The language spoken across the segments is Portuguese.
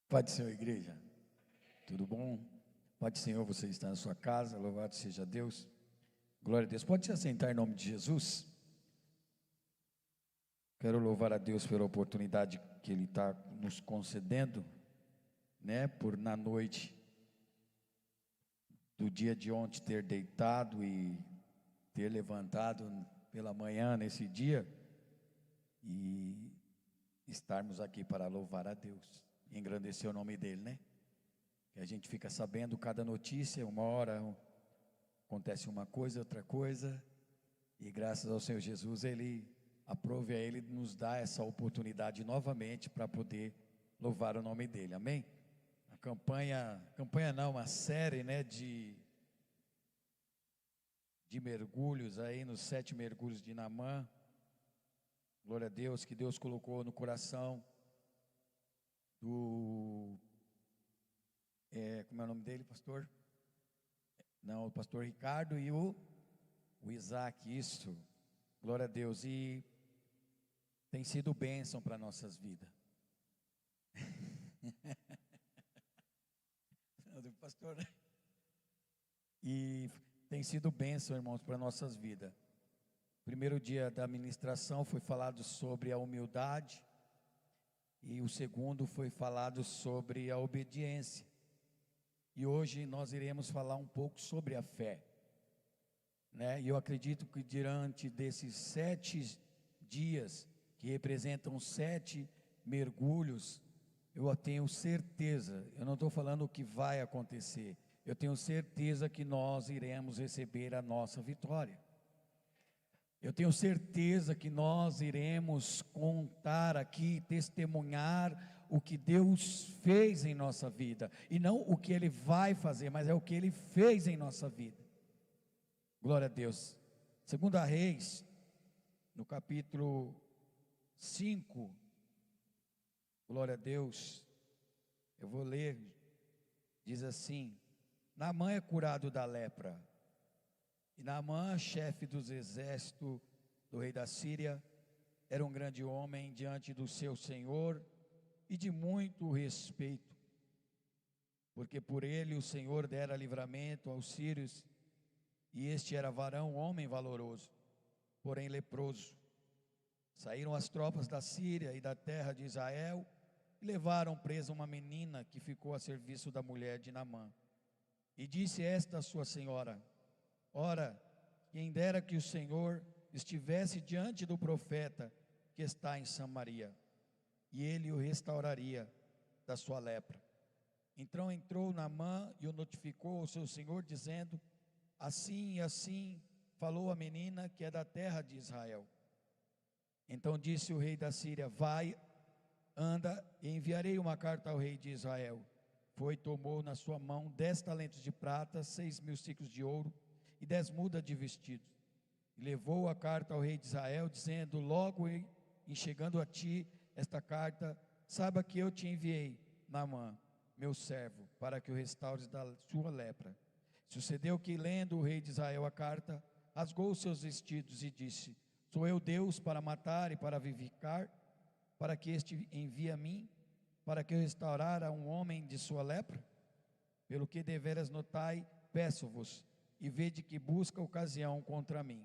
Pai do Senhor, igreja, tudo bom? Pai do Senhor, você está na sua casa, louvado seja Deus, glória a Deus. Pode se assentar em nome de Jesus. Quero louvar a Deus pela oportunidade que Ele está nos concedendo, por na noite do dia de ontem ter deitado e ter levantado pela manhã nesse dia e estarmos aqui para louvar a Deus, engrandecer o nome dEle, que a gente fica sabendo cada notícia, uma hora acontece uma coisa, outra coisa, e graças ao Senhor Jesus, Ele aprove a Ele nos dar essa oportunidade novamente para poder louvar o nome dEle, amém? A campanha não, uma série de mergulhos aí, nos 7 mergulhos de Naamã. Glória a Deus, que Deus colocou no coração do, como é o nome dele, pastor? Não, o pastor Ricardo e o Isaac, isso, glória a Deus, e tem sido bênção para nossas vidas. Pastor, e tem sido bênção, irmãos, para nossas vidas. Primeiro dia da ministração foi falado sobre a humildade, e o segundo foi falado sobre a obediência, e hoje nós iremos falar um pouco sobre a fé, e eu acredito que diante desses 7 dias, que representam 7 mergulhos, eu tenho certeza, eu não estou falando o que vai acontecer, eu tenho certeza que nós iremos receber a nossa vitória. Eu tenho certeza que nós iremos contar aqui, testemunhar o que Deus fez em nossa vida, e não o que Ele vai fazer, mas é o que Ele fez em nossa vida. Glória a Deus. 2 Reis, no capítulo 5, glória a Deus, eu vou ler, diz assim: Naamã é curado da lepra. E Naamã, chefe dos exércitos do rei da Síria, era um grande homem diante do seu senhor e de muito respeito, porque por ele o Senhor dera livramento aos sírios, e este era varão, homem valoroso, porém leproso. Saíram as tropas da Síria e da terra de Israel e levaram presa uma menina que ficou a serviço da mulher de Naamã. E disse esta a sua senhora: Ora, quem dera que o Senhor estivesse diante do profeta que está em Samaria, e ele o restauraria da sua lepra. Então entrou Naamã e o notificou ao seu senhor, dizendo: Assim e assim falou a menina que é da terra de Israel. Então disse o rei da Síria: Vai, anda, e enviarei uma carta ao rei de Israel. Foi, tomou na sua mão 10 talentos de prata, 6.000 siclos de ouro e 10 mudas de vestidos, e levou a carta ao rei de Israel, dizendo: Logo em chegando a ti esta carta, saiba que eu te enviei, Naamã, meu servo, para que o restaures da sua lepra. Sucedeu que, lendo o rei de Israel a carta, rasgou os seus vestidos e disse: Sou eu Deus para matar e para vivificar, para que este envie a mim, para que eu restaurar a um homem de sua lepra? Pelo que deveras notai, peço-vos, e vede que busca ocasião contra mim.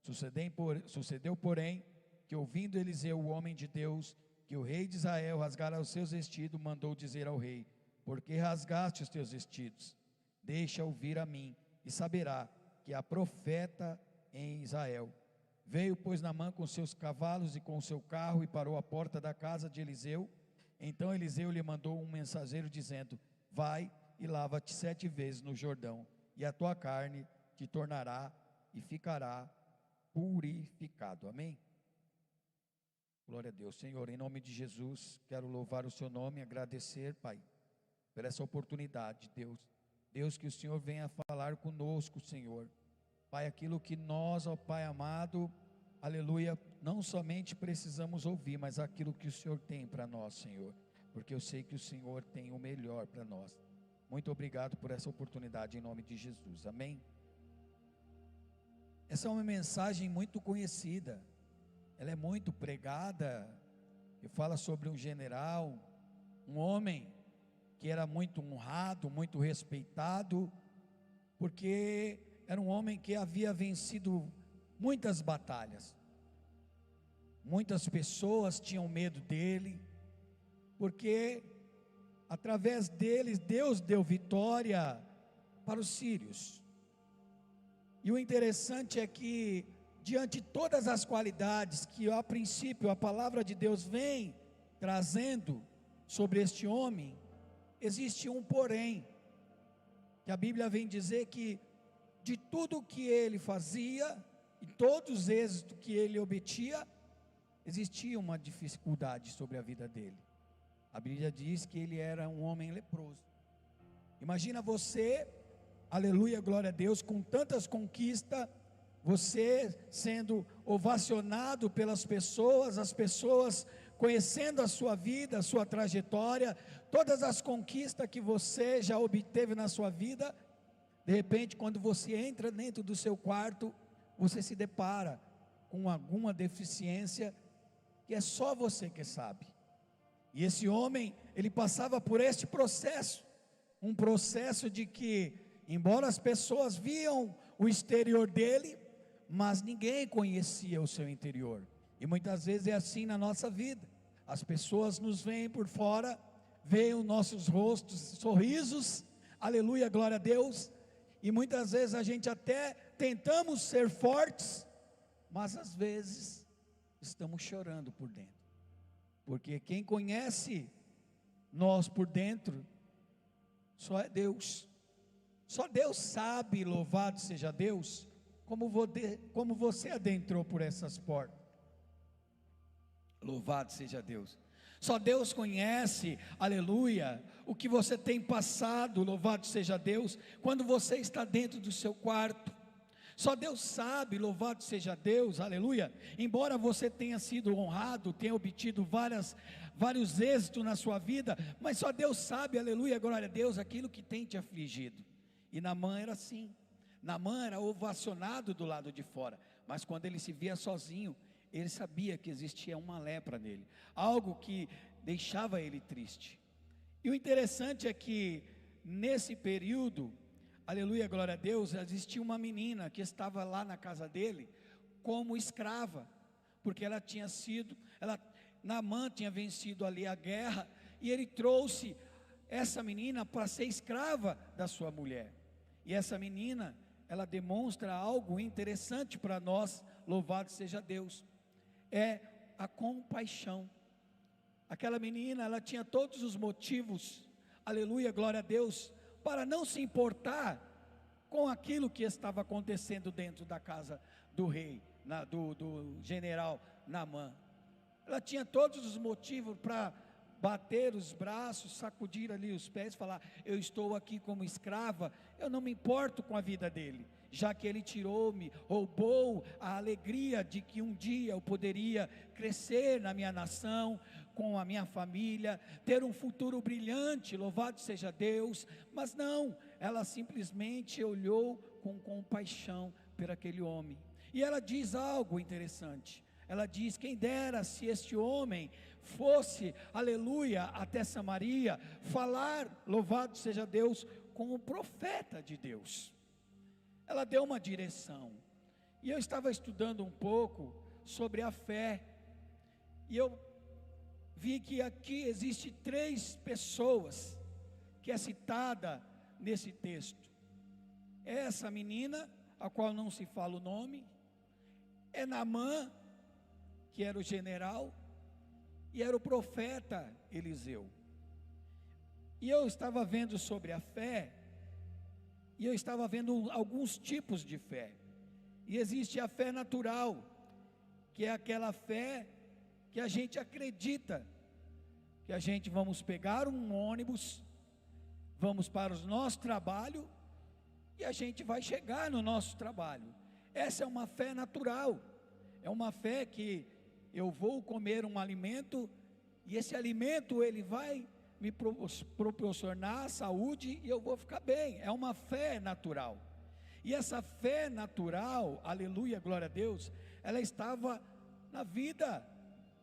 Sucedeu, porém, que ouvindo Eliseu, o homem de Deus, que o rei de Israel rasgara os seus vestidos, mandou dizer ao rei: Por que rasgaste os teus vestidos? Deixa ouvir a mim, e saberá que há profeta em Israel. Veio, pois, Naamã com seus cavalos e com o seu carro, e parou à porta da casa de Eliseu. Então Eliseu lhe mandou um mensageiro, dizendo: Vai e lava-te 7 vezes no Jordão, e a tua carne te tornará e ficará purificado. Amém? Glória a Deus. Senhor, em nome de Jesus, quero louvar o seu nome e agradecer, Pai, por essa oportunidade, Deus, que o Senhor venha falar conosco, Senhor, Pai, aquilo que nós, ó Pai amado, aleluia, não somente precisamos ouvir, mas aquilo que o Senhor tem para nós, Senhor, porque eu sei que o Senhor tem o melhor para nós. Muito obrigado por essa oportunidade, em nome de Jesus, amém? Essa é uma mensagem muito conhecida, ela é muito pregada, e fala sobre um general, um homem que era muito honrado, muito respeitado, porque era um homem que havia vencido muitas batalhas. Muitas pessoas tinham medo dele, porque através deles Deus deu vitória para os sírios. E o interessante é que, diante de todas as qualidades que a princípio a palavra de Deus vem trazendo sobre este homem, existe um porém, que a Bíblia vem dizer que de tudo que ele fazia, e todos os êxitos que ele obtinha, existia uma dificuldade sobre a vida dele. A Bíblia diz que ele era um homem leproso. Imagina você, aleluia, glória a Deus, com tantas conquistas, você sendo ovacionado pelas pessoas, as pessoas conhecendo a sua vida, a sua trajetória, todas as conquistas que você já obteve na sua vida. De repente, quando você entra dentro do seu quarto, você se depara com alguma deficiência que é só você que sabe. E esse homem, ele passava por este processo, um processo de que, embora as pessoas viam o exterior dele, mas ninguém conhecia o seu interior. E muitas vezes é assim na nossa vida. As pessoas nos veem por fora, veem os nossos rostos, sorrisos, aleluia, glória a Deus, e muitas vezes a gente até tentamos ser fortes, mas às vezes estamos chorando por dentro, porque quem conhece nós por dentro só é Deus. Só Deus sabe, louvado seja Deus, como você adentrou por essas portas. Louvado seja Deus. Só Deus conhece, aleluia, o que você tem passado, louvado seja Deus, quando você está dentro do seu quarto. Só Deus sabe, louvado seja Deus, aleluia, embora você tenha sido honrado, tenha obtido vários êxitos na sua vida, mas só Deus sabe, aleluia, glória a Deus, aquilo que tem te afligido. E Naamã era assim. Naamã era ovacionado do lado de fora, mas quando ele se via sozinho, ele sabia que existia uma lepra nele, algo que deixava ele triste. E o interessante é que nesse período, aleluia, glória a Deus, existia uma menina que estava lá na casa dele como escrava, porque Naamã tinha vencido ali a guerra, e ele trouxe essa menina para ser escrava da sua mulher. E essa menina, ela demonstra algo interessante para nós, louvado seja Deus, é a compaixão. Aquela menina, ela tinha todos os motivos, aleluia, glória a Deus, para não se importar com aquilo que estava acontecendo dentro da casa do rei, do general Naamã. Ela tinha todos os motivos para bater os braços, sacudir ali os pés, falar: eu estou aqui como escrava, eu não me importo com a vida dele, já que ele tirou-me, roubou a alegria de que um dia eu poderia crescer na minha nação, com a minha família, ter um futuro brilhante, louvado seja Deus. Mas não, ela simplesmente olhou com compaixão por aquele homem, e ela diz algo interessante. Ela diz: quem dera se este homem fosse, aleluia, até Samaria, falar, louvado seja Deus, com o profeta de Deus. Ela deu uma direção, e eu estava estudando um pouco sobre a fé, e eu vi que aqui existe 3 pessoas, que é citada nesse texto. É essa menina, a qual não se fala o nome, é Naamã, que era o general, e era o profeta Eliseu. E eu estava vendo sobre a fé, e eu estava vendo alguns tipos de fé. E existe a fé natural, que é aquela fé que a gente acredita, que a gente vamos pegar um ônibus, vamos para o nosso trabalho, e a gente vai chegar no nosso trabalho. Essa é uma fé natural, é uma fé que eu vou comer um alimento, e esse alimento ele vai me proporcionar saúde, e eu vou ficar bem. É uma fé natural. E essa fé natural, aleluia, glória a Deus, ela estava na vida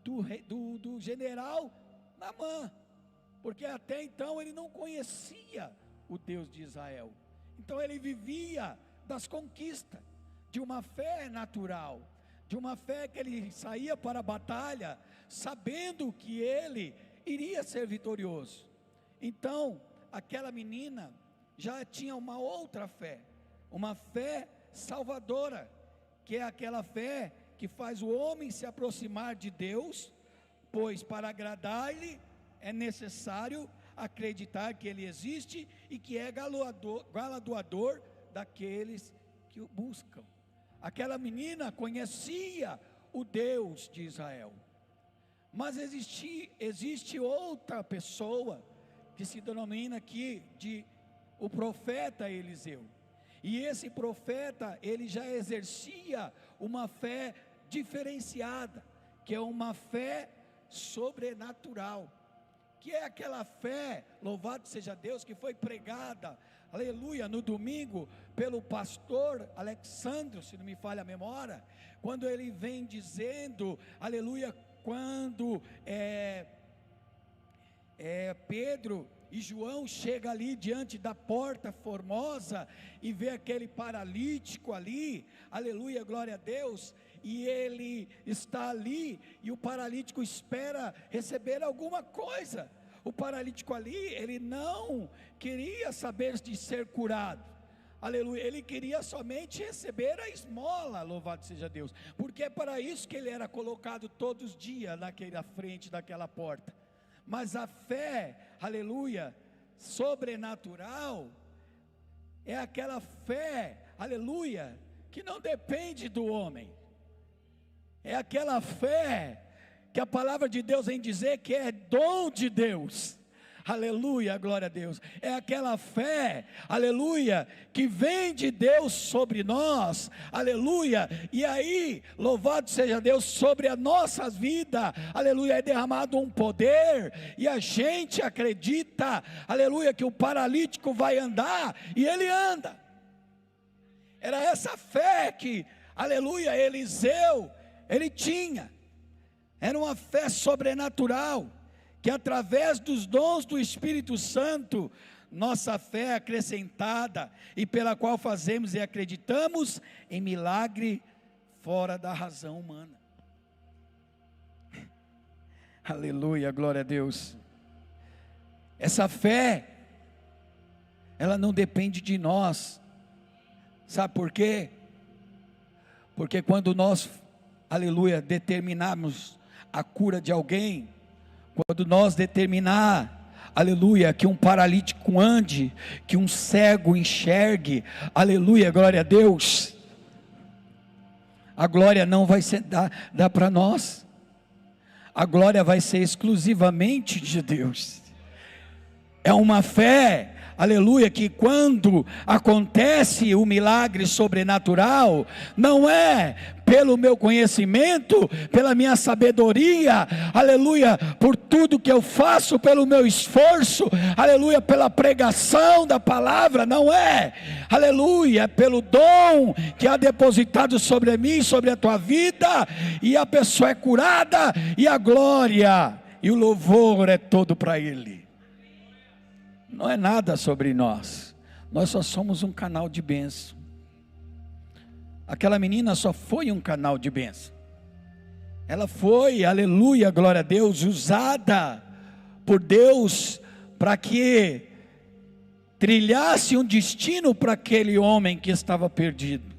do general Naamã. porque até então ele não conhecia o Deus de Israel. Então ele vivia das conquistas, de uma fé natural, de uma fé que ele saía para a batalha, sabendo que ele iria ser vitorioso. Então, aquela menina já tinha uma outra fé, uma fé salvadora, que é aquela fé que faz o homem se aproximar de Deus, pois para agradar-lhe é necessário acreditar que Ele existe e que é galardoador daqueles que o buscam. Aquela menina conhecia o Deus de Israel, mas existe outra pessoa que se denomina aqui de o profeta Eliseu. E esse profeta, ele já exercia uma fé diferenciada, que é uma fé sobrenatural, que é aquela fé, louvado seja Deus, que foi pregada, aleluia, no domingo, pelo pastor Alexandre, se não me falha a memória, quando ele vem dizendo, aleluia, quando Pedro e João chega ali diante da porta formosa e vê aquele paralítico ali, aleluia, glória a Deus, e ele está ali, e o paralítico espera receber alguma coisa. O paralítico ali, ele não queria saber de ser curado, aleluia, ele queria somente receber a esmola, louvado seja Deus, porque é para isso que ele era colocado todos os dias naquela frente daquela porta. Mas a fé, aleluia, sobrenatural, é aquela fé, aleluia, que não depende do homem, é aquela fé que a palavra de Deus vem dizer que é dom de Deus, aleluia, glória a Deus, é aquela fé, aleluia, que vem de Deus sobre nós, aleluia, e aí, louvado seja Deus, sobre as nossas vidas, aleluia, é derramado um poder, e a gente acredita, aleluia, que o paralítico vai andar, e ele anda. Era essa fé que, aleluia, Eliseu, ele tinha, era uma fé sobrenatural, que através dos dons do Espírito Santo, nossa fé é acrescentada, e pela qual fazemos e acreditamos em milagre fora da razão humana. Aleluia, glória a Deus. Essa fé, ela não depende de nós, sabe por quê? Porque quando nós, aleluia, determinarmos a cura de alguém, quando nós determinar, aleluia, que um paralítico ande, que um cego enxergue, aleluia, glória a Deus, a glória não vai ser dar para nós, a glória vai ser exclusivamente de Deus. É uma fé, aleluia, que quando acontece o milagre sobrenatural, não é pelo meu conhecimento, pela minha sabedoria, aleluia, por tudo que eu faço, pelo meu esforço, aleluia, pela pregação da palavra, não é, aleluia, é pelo dom que há depositado sobre mim, sobre a tua vida, e a pessoa é curada, e a glória e o louvor é todo para Ele. Não é nada sobre nós, nós só somos um canal de bênção. Aquela menina só foi um canal de bênção, ela foi, aleluia, glória a Deus, usada por Deus, para que trilhasse um destino para aquele homem que estava perdido,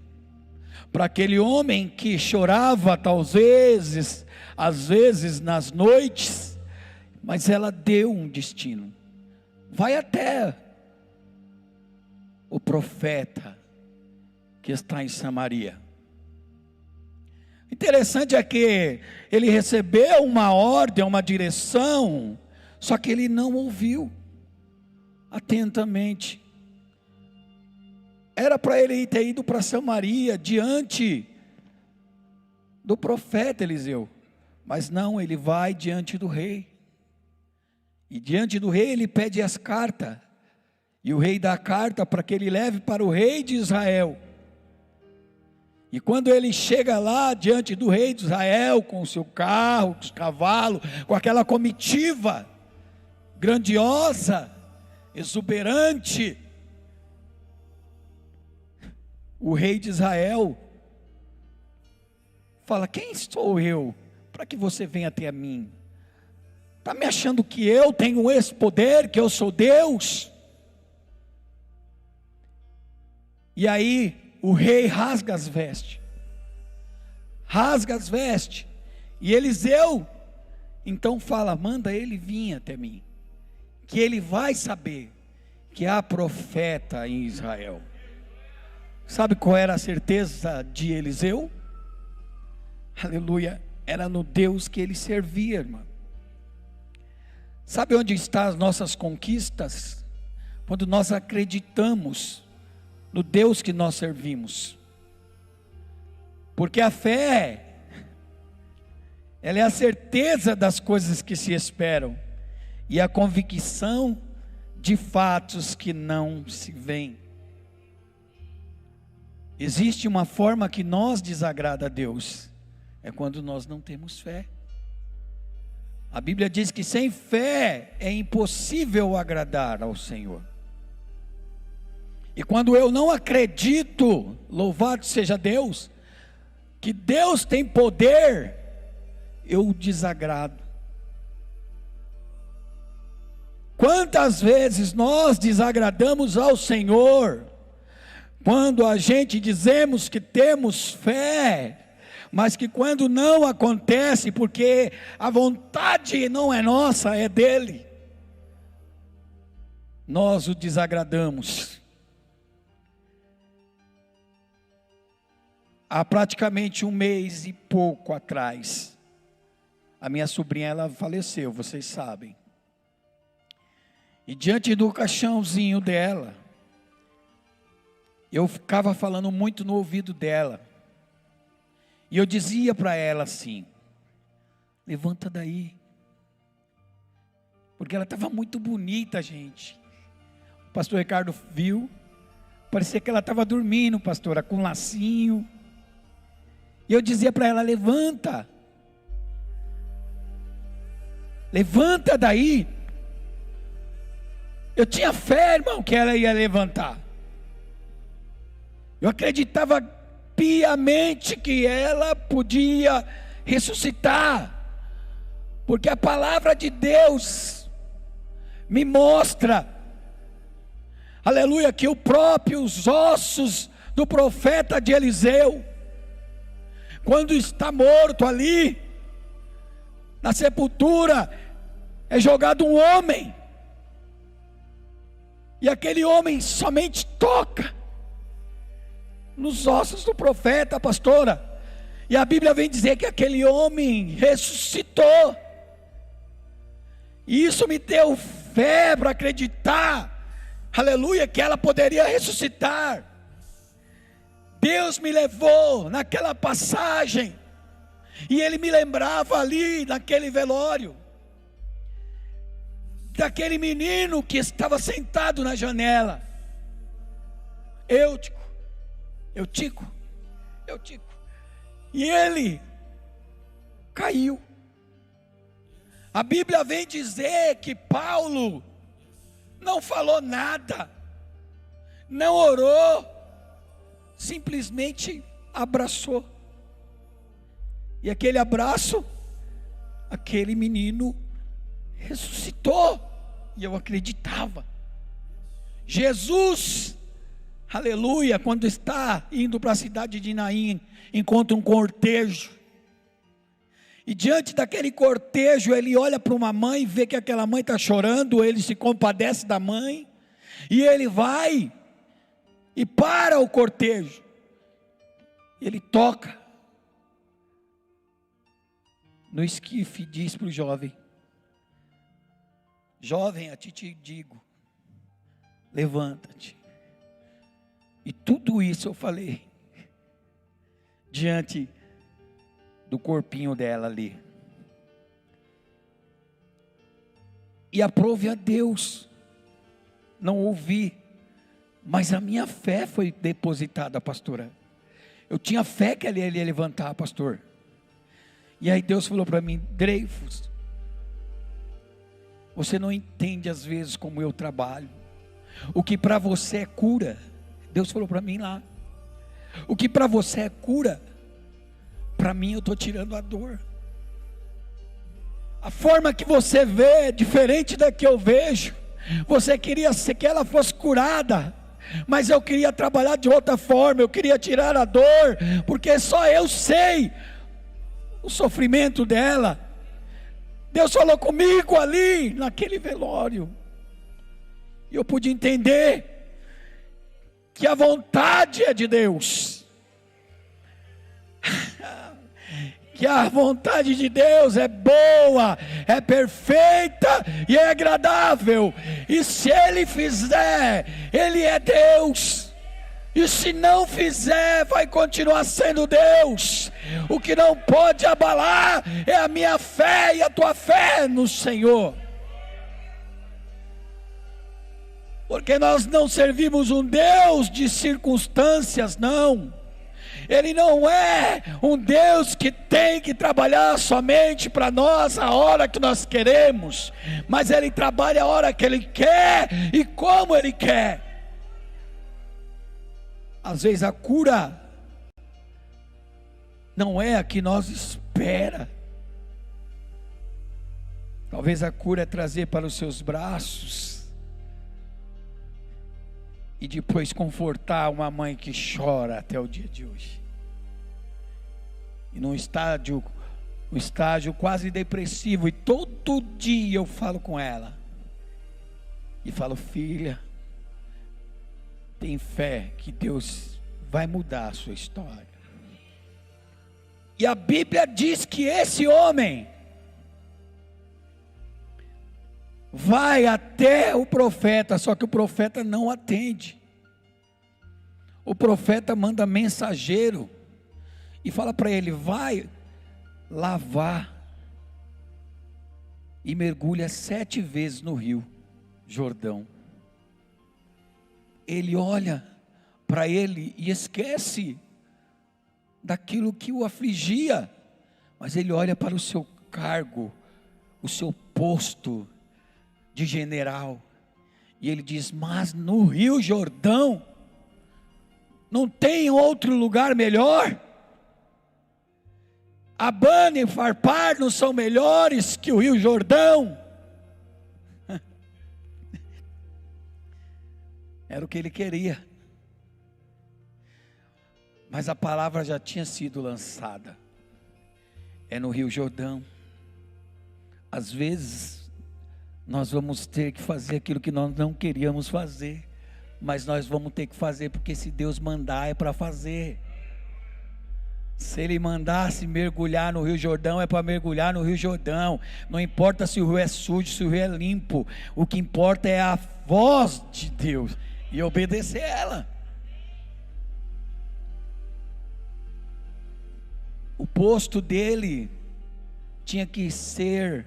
para aquele homem que chorava talvez, às vezes nas noites, mas ela deu um destino. Vai até o profeta que está em Samaria. Interessante é que ele recebeu uma ordem, uma direção, só que ele não ouviu atentamente. Era para ele ter ido para Samaria diante do profeta Eliseu, mas não, ele vai diante do rei. E diante do rei ele pede as cartas, e o rei dá a carta para que ele leve para o rei de Israel. E quando ele chega lá diante do rei de Israel, com o seu carro, com os cavalos, com aquela comitiva, grandiosa, exuberante. O rei de Israel fala: quem sou eu para que você venha até a mim? Está me achando que eu tenho esse poder, que eu sou Deus? E aí o rei rasga as vestes, e Eliseu então fala: manda ele vir até mim, que ele vai saber que há profeta em Israel. Sabe qual era a certeza de Eliseu? Aleluia, era no Deus que ele servia, irmão. Sabe onde estão as nossas conquistas? Quando nós acreditamos no Deus que nós servimos. Porque a fé, ela é a certeza das coisas que se esperam, e a convicção de fatos que não se veem. Existe uma forma que nos desagrada a Deus, é quando nós não temos fé. A Bíblia diz que sem fé é impossível agradar ao Senhor. E quando eu não acredito, louvado seja Deus, que Deus tem poder, eu o desagrado. Quantas vezes nós desagradamos ao Senhor, quando a gente dizemos que temos fé, mas que quando não acontece, porque a vontade não é nossa, é dele, nós o desagradamos. Há praticamente um mês e pouco atrás, a minha sobrinha, ela faleceu, vocês sabem. E diante do caixãozinho dela, eu ficava falando muito no ouvido dela. E eu dizia para ela assim: levanta daí. Porque ela estava muito bonita, gente. O pastor Ricardo viu. Parecia que ela estava dormindo, pastora, com um lacinho. E eu dizia para ela: levanta. Levanta daí. Eu tinha fé, irmão, que ela ia levantar. Eu acreditava piamente que ela podia ressuscitar, porque a palavra de Deus me mostra, aleluia, que os próprios ossos do profeta de Eliseu, quando está morto ali, na sepultura, é jogado um homem, e aquele homem somente toca nos ossos do profeta, pastora, e a Bíblia vem dizer que aquele homem ressuscitou, e isso me deu fé para acreditar, aleluia, que ela poderia ressuscitar. Deus me levou naquela passagem, e Ele me lembrava ali, naquele velório, daquele menino que estava sentado na janela, Eutico, e ele caiu. A Bíblia vem dizer que Paulo não falou nada, não orou, simplesmente abraçou. E aquele abraço, aquele menino ressuscitou. E eu acreditava. Jesus, aleluia, quando está indo para a cidade de Naim, encontra um cortejo, e diante daquele cortejo, ele olha para uma mãe, vê que aquela mãe está chorando, ele se compadece da mãe, e ele vai, e para o cortejo, ele toca no esquife e diz para o jovem: jovem, a ti te digo, levanta-te. E tudo isso eu falei diante do corpinho dela ali. E aprove a Deus, não ouvi, mas a minha fé foi depositada, pastora. Eu tinha fé que ele ia levantar, pastor. E aí Deus falou para mim: Dreyfus, Você não entende às vezes como eu trabalho. O que para você é cura, Deus falou para mim lá. O que para você é cura, para mim eu estou tirando a dor. A forma que você vê é diferente da que eu vejo. Você queria que ela fosse curada, mas eu queria trabalhar de outra forma. Eu queria tirar a dor, porque só eu sei o sofrimento dela. Deus falou comigo ali, naquele velório, e eu pude entender que a vontade é de Deus. Que a vontade de Deus é boa, é perfeita e é agradável. E se Ele fizer, Ele é Deus. E se não fizer, vai continuar sendo Deus. O que não pode abalar é a minha fé e a tua fé no Senhor. Porque nós não servimos um Deus de circunstâncias, não. Ele não é um Deus que tem que trabalhar somente para nós a hora que nós queremos, mas Ele trabalha a hora que Ele quer e como Ele quer. Às vezes a cura não é a que nós espera. Talvez a cura é trazer para os seus braços e depois confortar uma mãe que chora até o dia de hoje. E num estágio quase depressivo, e todo dia eu falo com ela, e falo: filha, tem fé que Deus vai mudar a sua história. E a Bíblia diz que esse homem vai até o profeta, só que o profeta não atende. O profeta manda mensageiro e fala para ele: vai lavar e mergulha 7 vezes no rio Jordão. Ele olha para ele e esquece daquilo que o afligia, mas ele olha para o seu cargo, o seu posto de general, e ele diz: mas no Rio Jordão não tem outro lugar melhor? Abana e Farpar não são melhores que o Rio Jordão? Era o que ele queria, mas a palavra já tinha sido lançada. É no Rio Jordão. Às vezes nós vamos ter que fazer aquilo que nós não queríamos fazer, mas nós vamos ter que fazer, porque se Deus mandar é para fazer. Se Ele mandasse mergulhar no Rio Jordão, é para mergulhar no Rio Jordão. Não importa se o rio é sujo, se o rio é limpo. O que importa é a voz de Deus e obedecer ela. O posto dele tinha que ser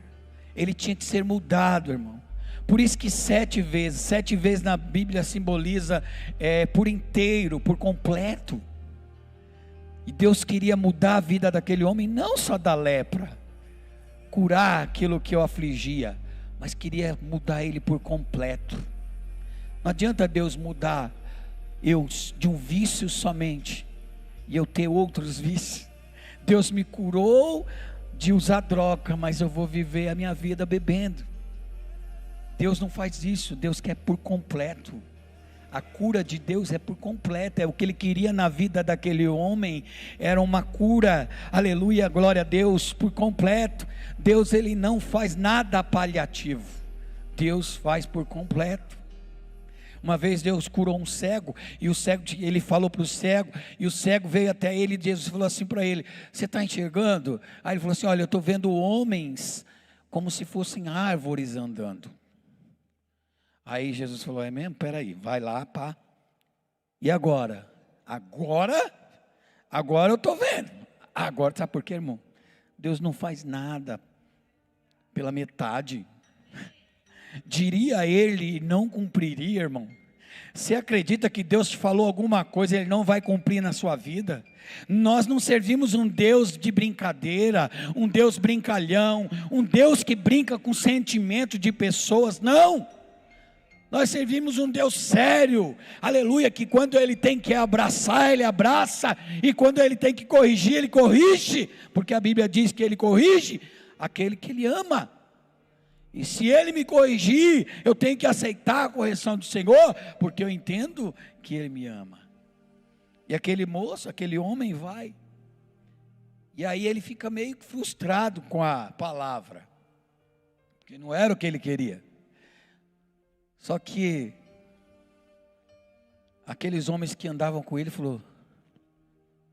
mudado, irmão. Por isso que 7 vezes na Bíblia simboliza por inteiro, por completo. E Deus queria mudar a vida daquele homem, não só da lepra, curar aquilo que o afligia, mas queria mudar ele por completo. Não adianta Deus mudar eu de um vício somente e eu ter outros vícios. Deus me curou de usar droga, mas eu vou viver a minha vida bebendo. Deus não faz isso. Deus quer por completo. A cura de Deus é por completo. É o que Ele queria na vida daquele homem. Era uma cura, aleluia, glória a Deus, por completo. Deus, Ele não faz nada paliativo. Deus faz por completo. Uma vez Deus curou um cego, e o cego, ele falou para o cego, e o cego veio até ele, e Jesus falou assim para ele: você está enxergando? Aí ele falou assim: olha, eu estou vendo homens como se fossem árvores andando. Aí Jesus falou: é mesmo? Peraí, vai lá, pá. E agora? Agora eu estou vendo. Agora, sabe por quê, irmão? Deus não faz nada pela metade. Diria ele e não cumpriria, irmão. Você acredita que Deus te falou alguma coisa e Ele não vai cumprir na sua vida? Nós não servimos um Deus de brincadeira, um Deus brincalhão, um Deus que brinca com sentimento de pessoas, não. Nós servimos um Deus sério, aleluia, que quando Ele tem que abraçar, Ele abraça, e quando Ele tem que corrigir, Ele corrige, porque a Bíblia diz que Ele corrige aquele que Ele ama. E se Ele me corrigir, eu tenho que aceitar a correção do Senhor, porque eu entendo que Ele me ama. E aquele moço, aquele homem vai, e aí ele fica meio frustrado com a palavra, porque não era o que ele queria. Só que aqueles homens que andavam com ele falou: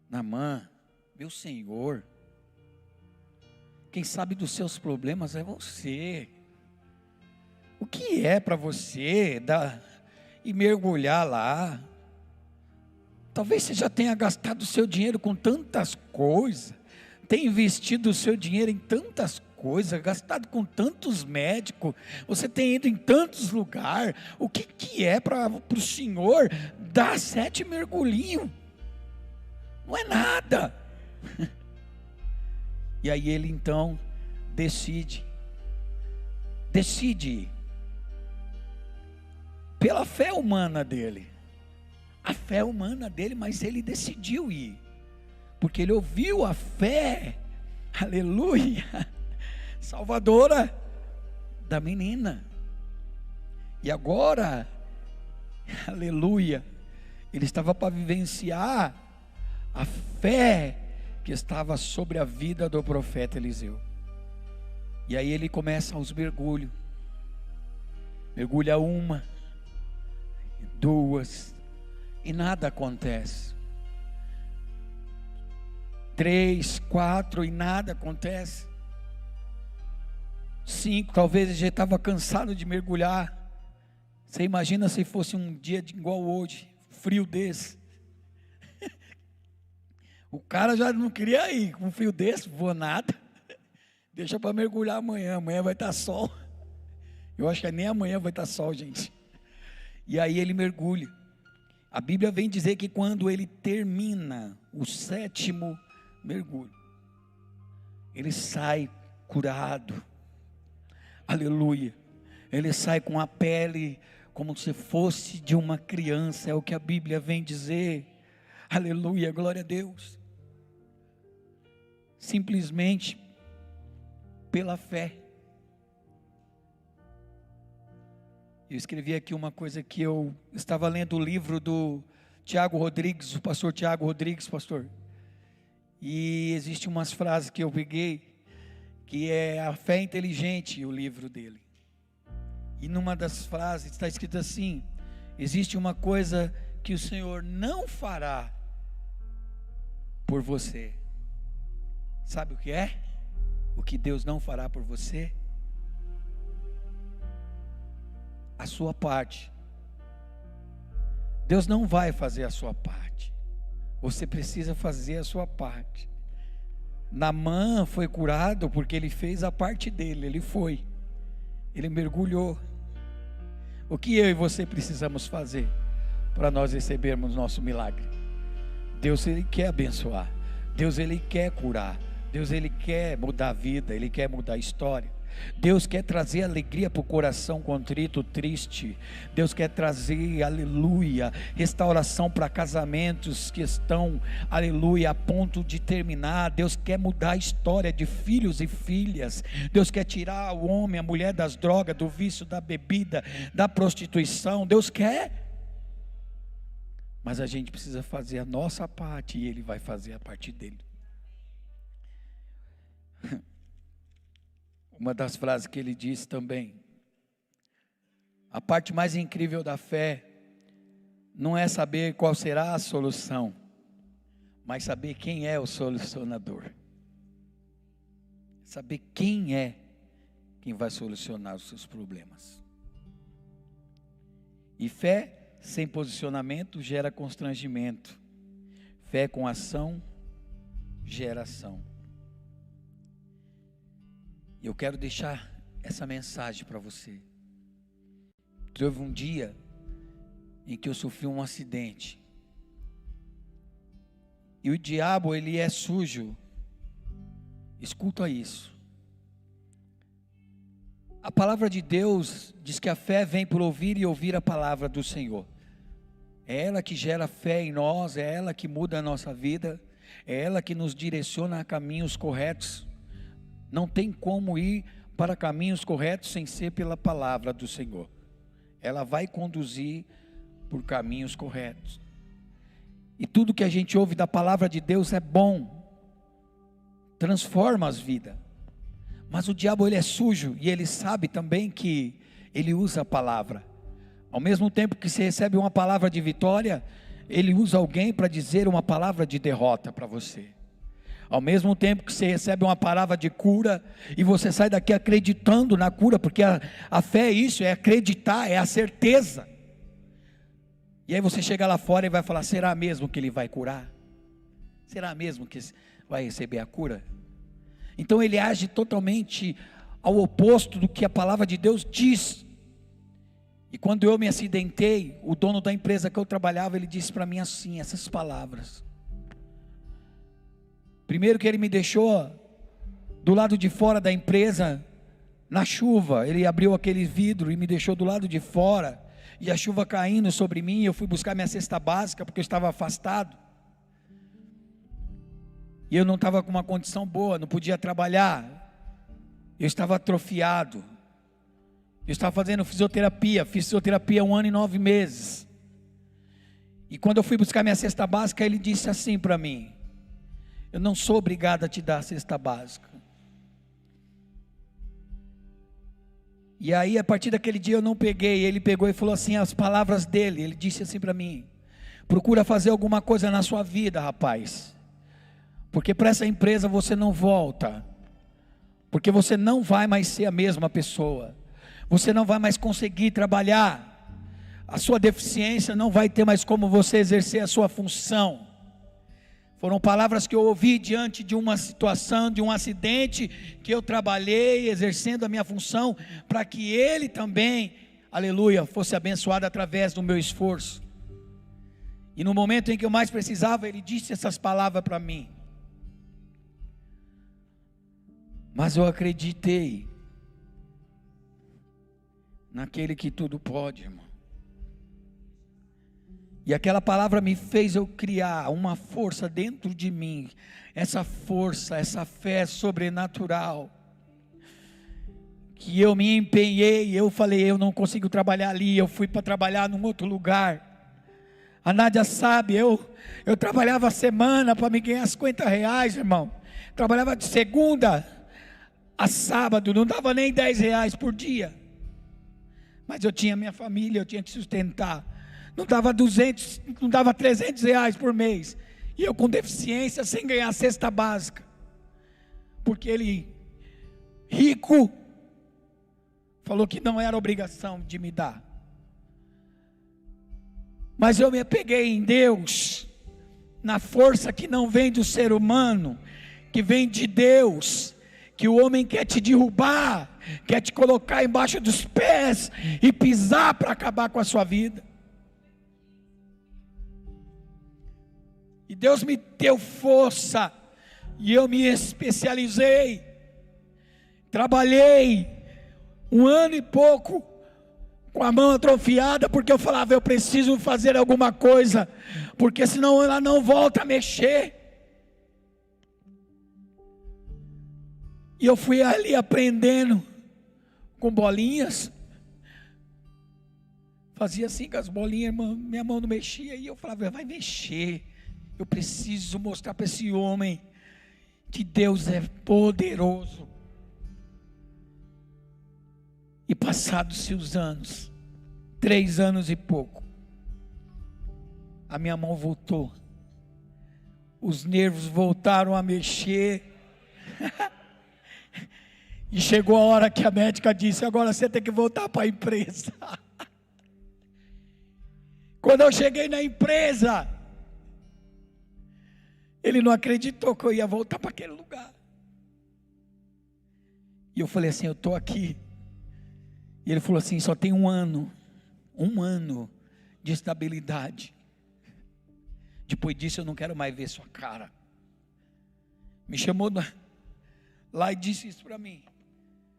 Naamã, meu Senhor, quem sabe dos seus problemas é você. O que é para você e mergulhar lá? Talvez você já tenha gastado o seu dinheiro com tantas coisas, tenha investido o seu dinheiro em tantas coisas, gastado com tantos médicos, você tem ido em tantos lugares. O que é para o Senhor dar 7 mergulhinhos? Não é nada. E aí ele então decide ir, pela fé humana dele, mas ele decidiu ir, porque ele ouviu a fé, aleluia, salvadora da menina. E agora, aleluia, ele estava para vivenciar a fé que estava sobre a vida do profeta Eliseu. E aí ele começa os mergulhos, mergulha 1, 2, e nada acontece. 3, 4 e nada acontece. 5, talvez ele já estava cansado de mergulhar. Você imagina se fosse um dia igual hoje, frio desse. O cara já não queria ir, com um frio desse, vou nada. Deixa para mergulhar amanhã vai estar sol. Eu acho que nem amanhã vai estar sol, gente. E aí ele mergulha. A Bíblia vem dizer que quando ele termina o 7º mergulho, ele sai curado, aleluia. Ele sai com a pele como se fosse de uma criança, é o que a Bíblia vem dizer, aleluia, glória a Deus. Simplesmente pela fé. Eu escrevi aqui uma coisa que eu estava lendo o livro do Tiago Rodrigues, o pastor Tiago Rodrigues, pastor. E existe umas frases que eu peguei, que é A Fé Inteligente, o livro dele. E numa das frases está escrito assim: existe uma coisa que o Senhor não fará por você. Sabe o que é? O que Deus não fará por você? A sua parte. Deus não vai fazer a sua parte. Você precisa fazer a sua parte. Naamã foi curado porque ele fez a parte dele. Ele mergulhou. O que eu e você precisamos fazer para nós recebermos nosso milagre? Deus, Ele quer abençoar. Deus, Ele quer curar. Deus, Ele quer mudar a vida. Ele quer mudar a história. Deus quer trazer alegria para o coração contrito, triste. Deus quer trazer, aleluia, restauração para casamentos que estão, aleluia, a ponto de terminar. Deus quer mudar a história de filhos e filhas. Deus quer tirar o homem, a mulher das drogas, do vício, da bebida, da prostituição. Deus quer, mas a gente precisa fazer a nossa parte e Ele vai fazer a parte dele. Uma das frases que ele disse também: a parte mais incrível da fé não é saber qual será a solução, mas saber quem é o solucionador. Saber quem vai solucionar os seus problemas. E fé sem posicionamento gera constrangimento. Fé com ação gera ação. Eu quero deixar essa mensagem para você. Teve um dia em que eu sofri um acidente. E o diabo, ele é sujo. Escuta isso. A palavra de Deus diz que a fé vem por ouvir e ouvir a palavra do Senhor. É ela que gera fé em nós, é ela que muda a nossa vida, é ela que nos direciona a caminhos corretos. Não tem como ir para caminhos corretos sem ser pela palavra do Senhor. Ela vai conduzir por caminhos corretos. E tudo que a gente ouve da palavra de Deus é bom, transforma as vidas. Mas o diabo, ele é sujo, e ele sabe também que ele usa a palavra. Ao mesmo tempo que você recebe uma palavra de vitória, ele usa alguém para dizer uma palavra de derrota para você. Ao mesmo tempo que você recebe uma palavra de cura, e você sai daqui acreditando na cura, porque a fé é isso, é acreditar, é a certeza. E aí você chega lá fora e vai falar: será mesmo que ele vai curar? Será mesmo que vai receber a cura? Então ele age totalmente ao oposto do que a palavra de Deus diz. E quando eu me acidentei, o dono da empresa que eu trabalhava, ele disse para mim assim, essas palavras. Primeiro que ele me deixou do lado de fora da empresa, na chuva. Ele abriu aquele vidro e me deixou do lado de fora, e a chuva caindo sobre mim. Eu fui buscar minha cesta básica, porque eu estava afastado, e eu não estava com uma condição boa, não podia trabalhar, eu estava atrofiado, eu estava fazendo fisioterapia, fiz fisioterapia 1 ano e 9 meses, e quando eu fui buscar minha cesta básica, ele disse assim para mim: eu não sou obrigado a te dar a cesta básica. E aí a partir daquele dia eu não peguei. Ele pegou e falou assim, as palavras dele, ele disse assim para mim: procura fazer alguma coisa na sua vida, rapaz, porque para essa empresa você não volta, porque você não vai mais ser a mesma pessoa, você não vai mais conseguir trabalhar, a sua deficiência não vai ter mais como você exercer a sua função. Foram palavras que eu ouvi diante de uma situação, de um acidente, que eu trabalhei exercendo a minha função, para que ele também, aleluia, fosse abençoado através do meu esforço. E no momento em que eu mais precisava, ele disse essas palavras para mim. Mas eu acreditei naquele que tudo pode, irmão. E aquela palavra me fez eu criar uma força dentro de mim, essa força, essa fé sobrenatural, que eu me empenhei. Eu falei: eu não consigo trabalhar ali, eu fui para trabalhar num outro lugar. A Nádia sabe, eu trabalhava a semana para me ganhar R$50, irmão. Trabalhava de segunda a sábado, não dava nem R$10 por dia, mas eu tinha minha família, eu tinha que sustentar. Não dava 200, não dava R$300 por mês, e eu com deficiência, sem ganhar cesta básica, porque ele, rico, falou que não era obrigação de me dar. Mas eu me apeguei em Deus, na força que não vem do ser humano, que vem de Deus, que o homem quer te derrubar, quer te colocar embaixo dos pés e pisar para acabar com a sua vida. E Deus me deu força, e eu me especializei, trabalhei 1 ano e pouco, com a mão atrofiada, porque eu falava: eu preciso fazer alguma coisa, porque senão ela não volta a mexer. E eu fui ali aprendendo com bolinhas, fazia assim com as bolinhas, minha mão não mexia, e eu falava: vai mexer, eu preciso mostrar para esse homem que Deus é poderoso. E passados-se os anos, 3 anos e pouco, a minha mão voltou, os nervos voltaram a mexer, e chegou a hora que a médica disse: agora você tem que voltar para a empresa. Quando eu cheguei na empresa, ele não acreditou que eu ia voltar para aquele lugar. E eu falei assim: eu estou aqui. E ele falou assim: só tem 1 ano de estabilidade. Depois disso eu não quero mais ver sua cara. Me chamou lá e disse isso para mim.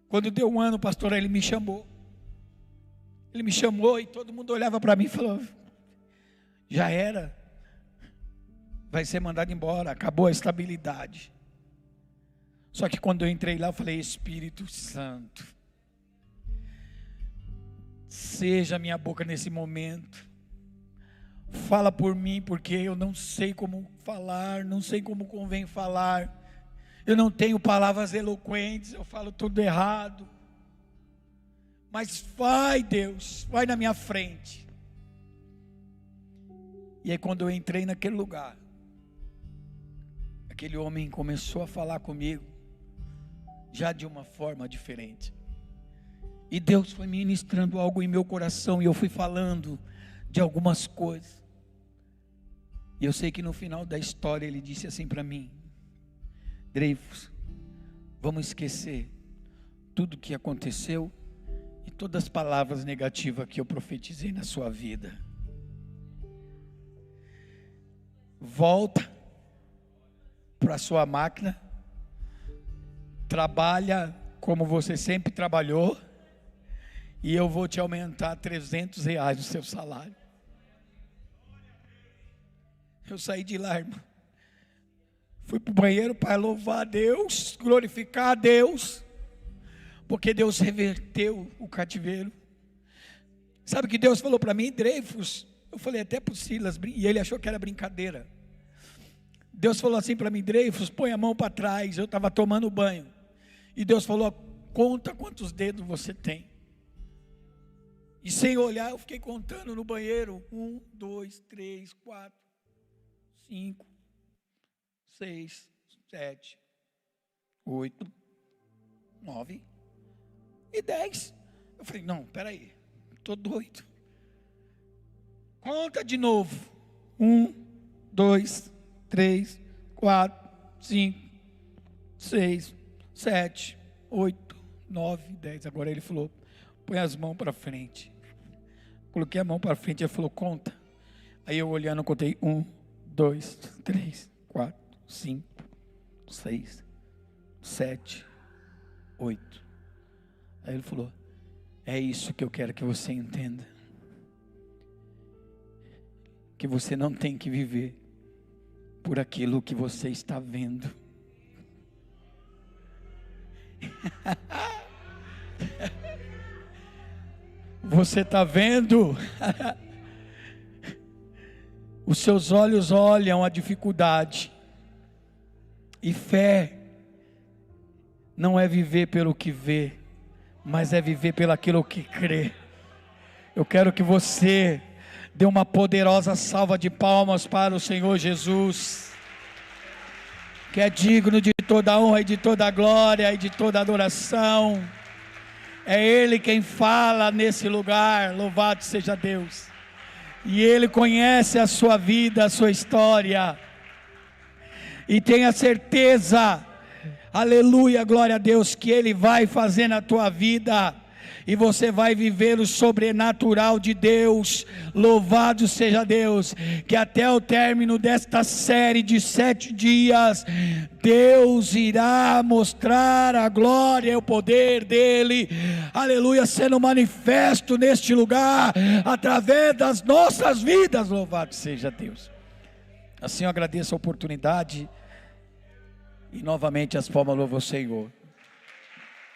Quando deu um ano, pastor, ele me chamou. Ele me chamou e todo mundo olhava para mim e falou: já era, vai ser mandado embora, acabou a estabilidade. Só que quando eu entrei lá, eu falei: Espírito Santo, seja a minha boca nesse momento, fala por mim, porque eu não sei como falar, não sei como convém falar, eu não tenho palavras eloquentes, eu falo tudo errado, mas vai, Deus, vai na minha frente. E aí quando eu entrei naquele lugar, aquele homem começou a falar comigo, já de uma forma diferente, e Deus foi ministrando algo em meu coração, e eu fui falando de algumas coisas, e eu sei que no final da história ele disse assim para mim: Dreyfus, vamos esquecer tudo que aconteceu e todas as palavras negativas que eu profetizei na sua vida. Volta para a sua máquina, trabalha como você sempre trabalhou, e eu vou te aumentar R$300 o seu salário. Eu saí de lá, irmão, fui para o banheiro para louvar a Deus, glorificar a Deus, porque Deus reverteu o cativeiro. Sabe o que Deus falou para mim? Dreyfus, eu falei até para o Silas, e ele achou que era brincadeira. Deus falou assim para mim: Dreyfus, põe a mão para trás. Eu estava tomando banho, e Deus falou: conta quantos dedos você tem. E sem olhar, eu fiquei contando no banheiro: 1, 2, 3, 4, 5, 6, 7, 8, 9 e 10. Eu falei: não, peraí, estou doido. Conta de novo: 1, 2, 3, 4, 5, 6, 7, 8, 9, 10. Agora ele falou: põe as mãos para frente. Coloquei a mão para frente, ele falou: conta. Aí eu olhando, contei: 1, 2, 3, 4, 5, 6, 7, 8. Aí ele falou: é isso que eu quero que você entenda, que você não tem que viver por aquilo que você está vendo. Você está vendo? Os seus olhos olham a dificuldade, e fé não é viver pelo que vê, mas é viver pelo aquilo que crê. Eu quero que você dê uma poderosa salva de palmas para o Senhor Jesus, que é digno de toda honra e de toda glória e de toda adoração. É Ele quem fala nesse lugar, louvado seja Deus. E Ele conhece a sua vida, a sua história, e tenha certeza, aleluia, glória a Deus, que Ele vai fazer na tua vida, e você vai viver o sobrenatural de Deus. Louvado seja Deus, que até o término desta série de 7 dias, Deus irá mostrar a glória e o poder dEle, aleluia, sendo manifesto neste lugar, através das nossas vidas. Louvado seja Deus. Assim eu agradeço a oportunidade, e novamente as palmas louvam o Senhor.